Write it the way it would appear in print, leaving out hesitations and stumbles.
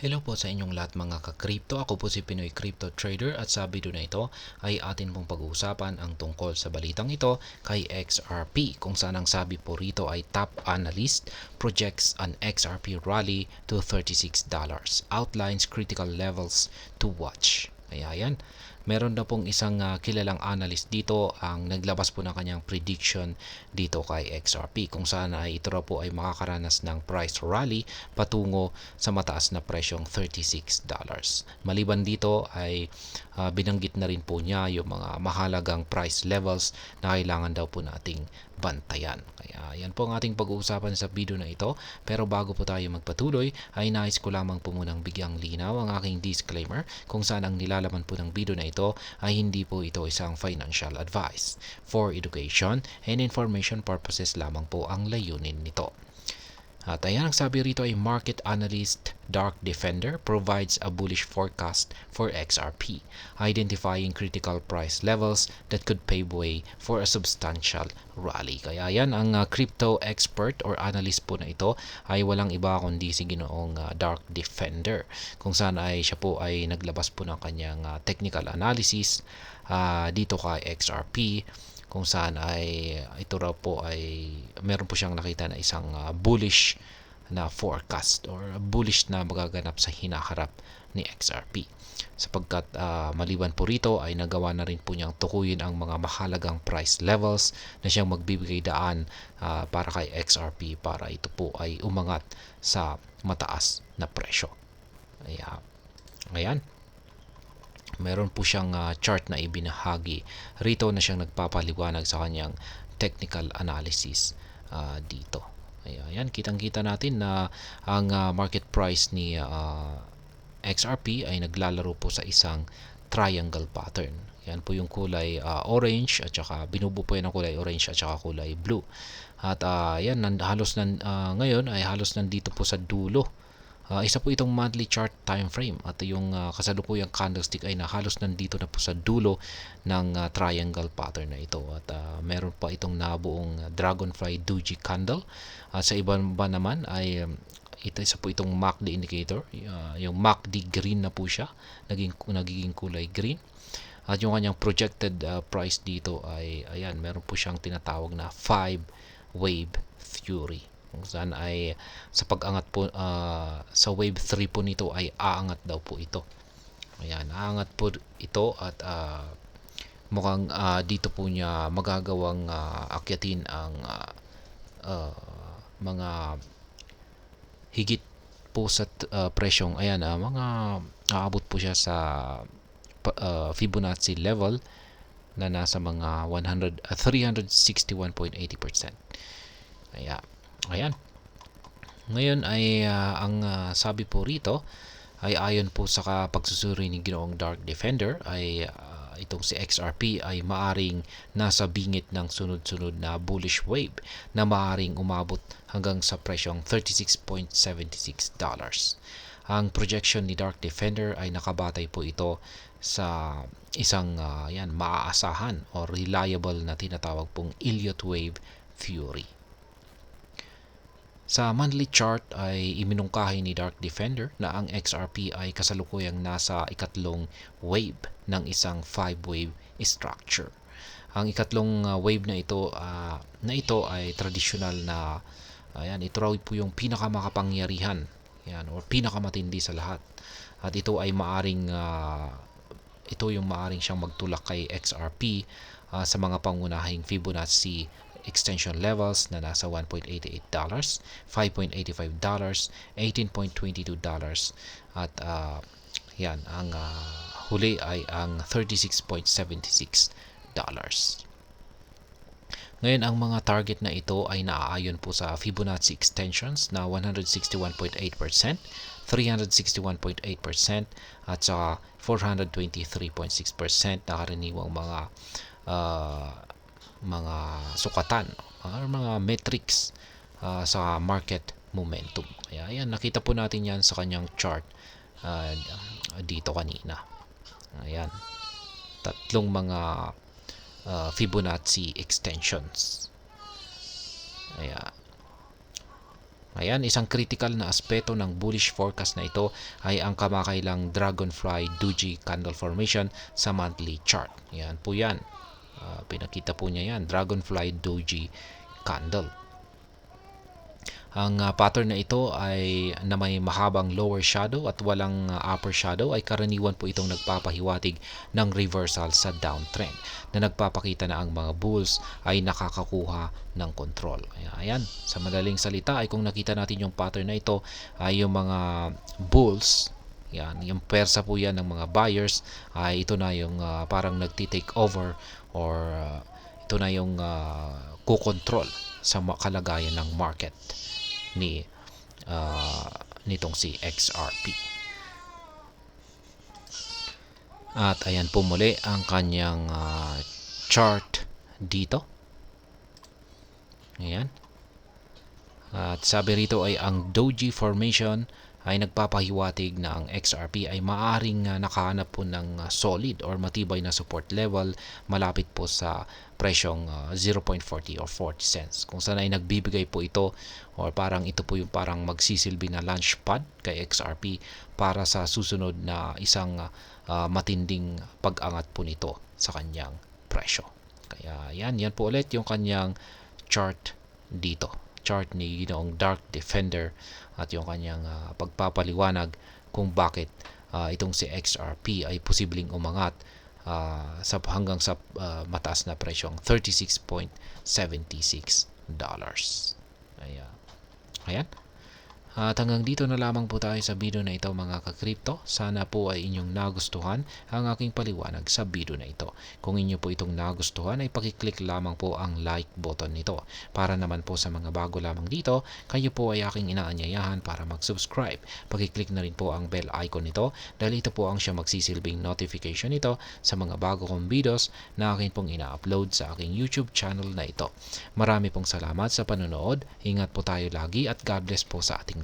Hello po sa inyong lahat mga ka-crypto. Ako po si Pinoy Crypto Trader at sa video na ito ay atin pong pag-uusapan ang tungkol sa balitang ito kay XRP kung saan ang sabi po rito ay top analyst projects an XRP rally to $36. Outlines critical levels to watch. Kaya yan. Meron na pong isang kilalang analyst dito ang naglabas po ng kanyang prediction dito kay XRP kung saan ay ito raw po ay makakaranas ng price rally patungo sa mataas na presyong $36. Maliban dito ay binanggit na rin po niya yung mga mahalagang price levels na kailangan daw po nating bantayan. Kaya yan po ang ating pag-uusapan sa video na ito. Pero bago po tayo magpatuloy ay nais ko lamang po munang bigyang linaw ang aking disclaimer kung saan ang nilalaman po ng video na ito ay hindi po ito isang financial advice. For education and information purposes lamang po ang layunin nito. At ayan ang sabi rito ay market analyst Dark Defender provides a bullish forecast for XRP, identifying critical price levels that could pave way for a substantial rally. Kaya yan ang crypto expert or analyst po na ito ay walang iba kundi si Ginoong Dark Defender kung saan ay siya po ay naglabas po ng kanyang technical analysis dito kay XRP kung saan ay ito raw po ay meron po siyang nakita na isang bullish na forecast or bullish na magaganap sa hinaharap ni XRP sapagkat maliban po rito ay nagawa na rin po niyang tukuyin ang mga mahalagang price levels na siyang magbibigay daan para kay XRP para ito po ay umangat sa mataas na presyo. Ayan. Meron po siyang chart na ibinahagi rito na siyang nagpapaliwanag sa kanyang technical analysis dito. Ayan, kitang-kita natin na ang market price ni XRP ay naglalaro po sa isang triangle pattern. Yan po yung kulay orange at saka binubuo po yan ng kulay orange at saka kulay blue. At yan, ngayon ay halos nandito po sa dulo. Isa po itong monthly chart time frame at yung kasalukuyang candlestick ay halos nandito na po sa dulo ng triangle pattern na ito at meron pa itong nabuong dragonfly doji candle at sa ibang ba naman ay ito isa po itong MACD indicator, yung MACD green na po siya, nagiging kulay green. At yung kanyang projected price dito ay ayan, meron po siyang tinatawag na 5 wave theory kung saan ay sa pag-angat po sa wave 3 po nito ay aangat daw po ito. Ayan, aangat po ito at mukhang dito po niya magagawang akyatin ang mga higit po sa presyong ayan, mga aabot po siya sa Fibonacci level na nasa mga 361.80%. Ayan. Ngayon ay ang sabi po rito ay ayon po sa pagsusuri ni Ginoong Dark Defender ay itong si XRP ay maaring nasa bingit ng sunod-sunod na bullish wave na maaring umabot hanggang sa presyong $36.76. Ang projection ni Dark Defender ay nakabatay po ito sa isang maaasahan o reliable na tinatawag pong Elliott wave theory. Sa monthly chart ay iminungkahi ni Dark Defender na ang XRP ay kasalukuyang nasa ikatlong wave ng isang 5-wave structure. Ang ikatlong wave na ito ay traditional na ito raw po yung pinakamakapangyarihan o pinakamatindi sa lahat. At ito ay maaring siyang magtulak kay XRP sa mga pangunahing Fibonacci extension levels na nasa $1.88, $5.85, $18.22 at yan ang huli ay ang $36.76. Ngayon ang mga target na ito ay naaayon po sa Fibonacci extensions na 161.8%, 361.8% at saka 423.6% na karaniwang mga sukatan or mga metrics sa market momentum. Ayan, nakita po natin yan sa kanyang chart dito kanina. Ayan, tatlong mga Fibonacci extensions. Ayan, isang critical na aspeto ng bullish forecast na ito ay ang kamakailang Dragonfly Doji Candle Formation sa monthly chart. Yan po yan. Pinakita po niya yan, Dragonfly Doji Candle. Ang pattern na ito ay na may mahabang lower shadow at walang upper shadow ay karaniwan po itong nagpapahiwatig ng reversal sa downtrend na nagpapakita na ang mga bulls ay nakakakuha ng control. Ayan, sa madaling salita ay kung nakita natin yung pattern na ito ay yung mga bulls, yan, yung persa po yan ng mga buyers ay ito na yung parang nagti-take over or ito na yung kukontrol sa kalagayan ng market nitong si XRP. At ayan po muli ang kanyang chart dito. Ayan. At sabi rito ay ang Doji Formation ay nagpapahiwatig na ang XRP ay maaring nakahanap po ng solid or matibay na support level malapit po sa presyong 0.40 or 40 cents. Kung saan ay nagbibigay po ito or parang ito po yung parang magsisilbi na launchpad kay XRP para sa susunod na isang matinding pag-angat po nito sa kanyang presyo. Kaya yan po ulit yung kanyang chart dito. Chart ni Ginoong Dark Defender at yung kanyang pagpapaliwanag kung bakit itong si XRP ay posibleng umangat hanggang sa mataas na presyong $36.76. Ayan. At hanggang dito na lamang po tayo sa video na ito mga ka-crypto. Sana po ay inyong nagustuhan ang aking paliwanag sa video na ito. Kung inyo po itong nagustuhan ay pakiclick lamang po ang like button nito. Para naman po sa mga bago lamang dito, kayo po ay aking inaanyayahan para mag-subscribe. Pakiclick na rin po ang bell icon nito dahil ito po ang siya magsisilbing notification nito sa mga bago kong videos na akin pong ina-upload sa aking YouTube channel na ito. Marami pong salamat sa panonood. Ingat po tayo lagi at God bless po sa ating lahat.